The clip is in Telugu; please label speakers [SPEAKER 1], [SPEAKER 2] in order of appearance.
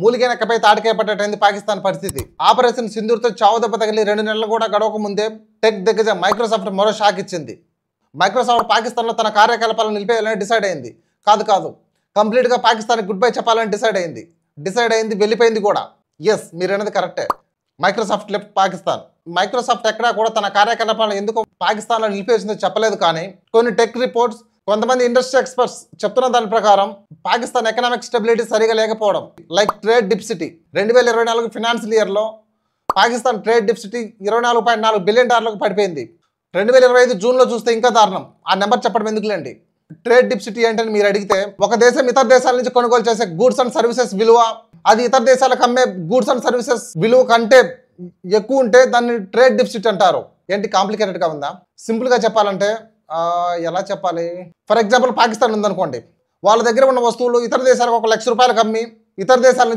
[SPEAKER 1] మూలిగేనక్కపై తాటికే పట్టేటైంది పాకిస్తాన్ పరిస్థితి. ఆపరేషన్ సింధూర్తో చావు దెబ్బ తగిలి 2 నెలలు కూడా గడవక ముందే టెక్ దిగ్గజం మైక్రోసాఫ్ట్ మరో షాక్ ఇచ్చింది. మైక్రోసాఫ్ట్ పాకిస్తాన్లో తన కార్యకలాపాలను నిలిపేయాలని డిసైడ్ అయింది. కాదు కంప్లీట్గా పాకిస్తాన్కి గుడ్ బై చెప్పాలని డిసైడ్ అయింది, వెళ్ళిపోయింది కూడా. ఎస్, మీరు అన్నది కరెక్టే. Microsoft left Pakistan. మైక్రోసాఫ్ట్ ఎక్కడా కూడా తన కార్యకలాపాలను ఎందుకు పాకిస్తాన్లో నిలిపేసిందో చెప్పలేదు. కానీ కొన్ని టెక్ రిపోర్ట్స్, కొంతమంది ఇండస్ట్రీ ఎక్స్పర్ట్స్ చెప్తున్న దాని ప్రకారం పాకిస్తాన్ ఎకనామిక్ స్టెబిలిటీ సరిగా లేకపోవడం, లైక్ ట్రేడ్ డిఫిసిటీ 2024 ఫినాన్షియల్ ఇయర్లో పాకిస్తాన్ ట్రేడ్ డిఫిసిటీ $24.4 బిలియన్ పడిపోయింది. 2025 జూన్లో చూస్తే ఇంకా దారుణం. ఆ నెంబర్ చెప్పడం ఎందుకులేండి. ట్రేడ్ డిఫిసిటీ ఏంటని మీరు అడిగితే, ఒక దేశం ఇతర దేశాల నుంచి కొనుగోలు చేసే గూడ్స్ అండ్ సర్వీసెస్ విలువ అది ఇతర దేశాలకు అమ్మే గూడ్స్ అండ్ సర్వీసెస్ విలువ కంటే ఎక్కువ ఉంటే దాన్ని ట్రేడ్ డిఫిసిట్ అంటారు. ఏంటి కాంప్లికేటెడ్గా ఉందా? సింపుల్గా చెప్పాలంటే ఎలా చెప్పాలి? ఫర్ ఎగ్జాంపుల్ పాకిస్తాన్ ఉందనుకోండి, వాళ్ళ దగ్గర ఉన్న వస్తువులు ఇతర దేశాలకు 1 లక్ష రూపాయలకు అమ్మి ఇతర దేశాల నుంచి